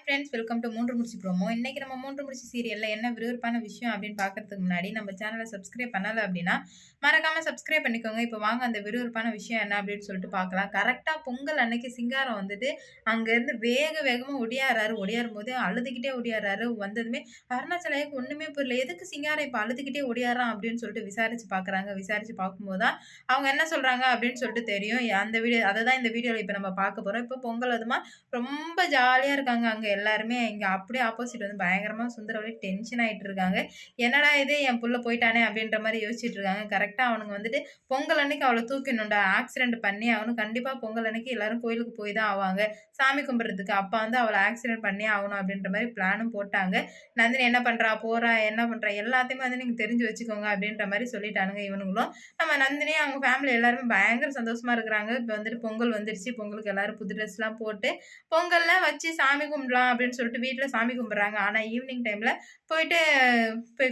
Friends, welcome to மூன்று முடிச்சு promo. இன்னைக்கு நம்ம மூன்று முடிச்சு சீரியல்ல என்ன விறுவிறுப்பான விஷயம் அப்படின்னு பார்க்கறதுக்கு முன்னாடி நம்ம சேனலை சப்ஸ்கிரைப் பண்ணல அப்படின்னா மறக்காம சப்ஸ்கிரைப் பண்ணிக்கோங்க. இப்போ வாங்க அந்த விறுவிறுப்பான விஷயம் என்ன அப்படின்னு சொல்லிட்டு பார்க்கலாம். கரெக்டா பொங்கல் அன்னைக்கு சிங்காரம் வந்துட்டு அங்க இருந்து வேக வேகமா ஒடியாறாரு. ஒடியாரும் போது அழுதுகிட்டே ஒடியாறாரு. வந்ததுமே அருணாச்சலையாக்கு ஒண்ணுமே புரியல. எதுக்கு சிங்காரம் இப்ப அழுதுகிட்டே ஒடியாறான் அப்படின்னு சொல்லிட்டு விசாரிச்சு பார்க்கறாங்க. விசாரிச்சு பார்க்கும்போது தான் அவங்க என்ன சொல்றாங்க அப்படின்னு சொல்லிட்டு தெரியும். அந்த வீடியோ அததான் இந்த வீடியோல இப்ப நம்ம பார்க்க போறோம். இப்போ பொங்கல் அதுமா ரொம்ப ஜாலியா இருக்காங்க அங்க எல்லாருமே. இங்க அப்படியே ஆப்போசிட் வந்து பயங்கரமா சுந்தரவல்லி டென்ஷன் ஆயிட்டு இருக்காங்க. என்னடா இது என் புள்ள போயிட்டானே அப்படின்ற மாரி யோசிச்சுட்டு இருக்காங்க. கரெக்ட்டா அவனுங்க வந்துட்டு பொங்கல் அன்னைக்கு அவள தூக்கிடணும்டா. ஆக்சிடென்ட் பண்ணி ஆகணும். கண்டிப்பா பொங்கல் அன்னைக்கு எல்லாரும் கோயிலுக்கு போய் தான் ஆவாங்க. சாமி கும்பிடுறதுக்கு. அப்ப வந்து அவள ஆக்சிடென்ட் பண்ணியே ஆகணும் அப்படின்ற மாரி பிளானும் போட்டாங்க. நந்தினி என்ன பண்றா? போறா? என்ன பண்றா? எல்லாத்தையுமே வந்து நீங்க தெரிஞ்சு வச்சுக்கோங்க அப்படின்ற மாரி சொல்லிட்டானுங்க இவனுங்களும். நம்ம நந்தினி அவங்க ஃபேமிலி எல்லாருமே பயங்கர சந்தோஷமா இருக்கிறாங்க. இப்ப வந்துட்டு பொங்கல் வந்துருச்சு. பொங்கலுக்கு எல்லாரும் புது ட்ரெஸ்லாம் போட்டு பொங்கல்லாம் வச்சு சாமி கும்பிடலாம் அப்படின்னு சொல்லிட்டு வீட்ல சாமி கும்பிடுறாங்க. ஆனா ஈவினிங் டைம்ல போயிட்டு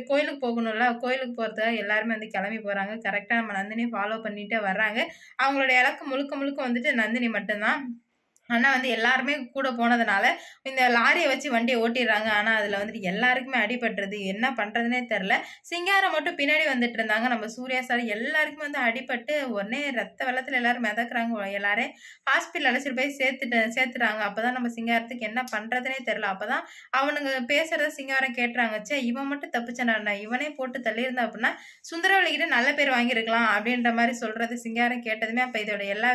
கோயிலுக்கு போகணும்ல. கோயிலுக்கு போறதுக்காக எல்லாருமே வந்து கிளம்பி போறாங்க. கரெக்ட்டா நம்ம நந்தினிய ஃபாலோ பண்ணிட்டே வர்றாங்க. அவங்களோட இலக்கு முழுக்க முழுக்க வந்துட்டு நந்தினி மட்டும் தான். ஆனா வந்து எல்லாருமே கூட போனதுனால, இந்த லாரிய வச்சு வண்டிய ஓட்டிர்றாங்க. ஆனா அதுல வந்துட்டு எல்லாருக்குமே அடிபட்டுருது. என்ன பண்றதுன்னே தெரியல. சிங்காரம் மட்டும் பின்னாடி வந்துட்டு இருந்தாங்க. நம்ம சூர்யா சார் எல்லாருக்குமே வந்து அடிபட்டு உடனே ரத்த வெள்ளத்துல எல்லாரும் மிதக்குறாங்க. எல்லாரையும் ஹாஸ்பிட்டல் அழைச்சிட்டு போய் சேர்த்துட்டாங்க. அப்பதான் நம்ம சிங்காரத்துக்கு என்ன பண்றதுன்னே தெரியல. அப்பதான் அவனுங்க பேசுறத சிங்காரம் கேட்டுறாங்க. ச்சே! இவன் மட்டும் தப்பிச்சான்டா. இவனே போட்டு தள்ளியிருந்தான் அப்படின்னா, சுந்தரவல்லி கிட்ட நல்ல பேர் வாங்கியிருக்கலாம். அப்படின்ற மாரி சொல்றது சிங்காரம் கேட்டதுமே, அப்ப இதோட எல்லா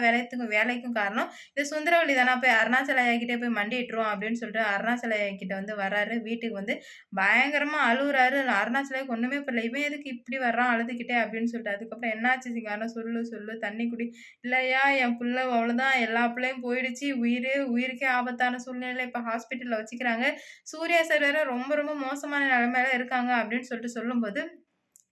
வேலைக்கும் காரணம் இந்த சுந்தரவல்லி தானா போய் அருணாச்சல ஐயா கிட்டே போய் மண்டிட்டுருவோம் அப்படின்னு சொல்லிட்டு அருணாச்சல ஐயா கிட்ட வந்து வர்றாரு. வீட்டுக்கு வந்து பயங்கரமா அழுவுறாரு. அருணாச்சல ஐயாக்கு ஒண்ணுமே புரியல. இவன் எதுக்கு இப்படி வர்றான் அழுதுகிட்டே அப்படின்னு சொல்லிட்டு. அதுக்கப்புறம் என்னாச்சு சிங்காரம் சொல்லு சொல்லு தண்ணி குடி. இல்லையா என் புள்ள அவ்வளோதான் எல்லா பிள்ளையும் போயிடுச்சு. உயிருக்கே ஆபத்தான சூழ்நிலையில இப்ப ஹாஸ்பிட்டல்ல வச்சுக்கிறாங்க. சூர்யா சார் வேற ரொம்ப ரொம்ப மோசமான நிலைமையில இருக்காங்க அப்படின்னு சொல்லிட்டு சொல்லும்போது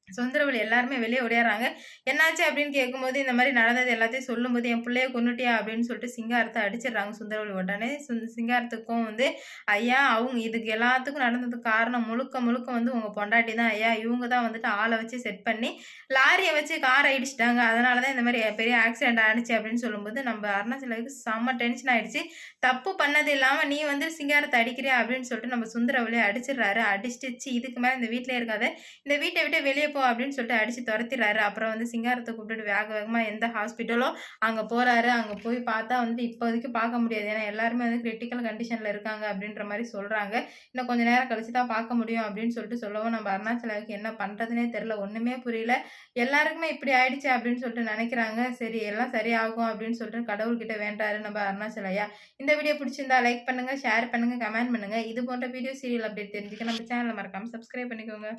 சுந்தரவல்லி எல்லாருமே வெளிய ஓடியார்றாங்க. என்னாச்சு அப்படின்னு கேட்கும்போது, இந்த மாரி நடந்தது எல்லாத்தையும் சொல்லும்போது, "என் புள்ளைய கொன்னுட்டியா?" அப்படின்னு சொல்லிட்டு சிங்காரத்த அடிச்சிடுறாங்க சுந்தரவல்லி. உடனே சிங்காரத்துக்கும் வந்து, "ஐயா, அவங்க இதுக்கு எல்லாத்துக்கும் நடந்ததுக்கு காரணம் முழுக்க முழுக்க வந்து உங்க பொண்டாட்டி தான் ஐயா. இவங்க தான் வந்துட்டு ஆள வச்சு செட் பண்ணி, லாரிய வச்சு கார இடிச்சுட்டாங்க. அதனால தான் இந்த மாரி பெரிய ஆக்சிடென்ட் ஆனுச்சு." அப்படின்னு சொல்லும்போது, நம்ம அருணாச்சலாவுக்கு செம்ம டென்ஷன் ஆயிடுச்சு. "தப்பு பண்ணது இல்லாம நீ வந்து சிங்காரத்த அடிக்கிறியா?" அப்படின்னு சொல்லிட்டு நம்ம சுந்தரவல்லிய அடிச்சிடுறாரு. அடிச்சுட்டு, "ச்சீ இதுக்கு மேல இந்த வீட்லயே இருக்காத. இந்த வீட்ட விட்டு வெளிய போ அப்படின்னு சொல்லிட்டு அடிச்சு தொரத்திடுறாரு. அப்புறம் வந்து சிங்காரத்த கூப்பிட்டுட்டு வேக வேகமா எந்த ஹாஸ்பிட்டலோ அங்க போறாரு. அங்க போய் பார்த்தா வந்துட்டு இப்போதைக்கு பார்க்க முடியாது. ஏன்னா எல்லாருமே வந்து கிரிட்டிக்கல் கண்டிஷன்ல இருக்காங்க அப்படின்ற மாரி சொல்றாங்க. இன்னும் கொஞ்ச நேரம் கழிச்சு தான் பார்க்க முடியும் அப்படின்னு சொல்லிட்டு சொல்லவும் நம்ம அருணாச்சலாவுக்கு என்ன பண்றதுன்னே தெரியல. ஒண்ணுமே புரியல. எல்லாருக்குமே இப்படி ஆயிடுச்சு அப்படின்னு சொல்லிட்டு நினைக்கிறாங்க. சரி எல்லாம் சரியாகும் அப்படின்னு சொல்லிட்டு கடவுள்கிட்ட வேண்டுறாரு நம்ம அருணாச்சல ஐயா. இந்த வீடியோ பிடிச்சிருந்தா லைக் பண்ணுங்க, ஷேர் பண்ணுங்க, கமெண்ட் பண்ணுங்க. இது போன்ற வீடியோ சீரியல் அப்டேட் தெரிஞ்சுக்க நம்ம சேனல மறக்காம சப்ஸ்கிரைப் பண்ணிக்கோங்க.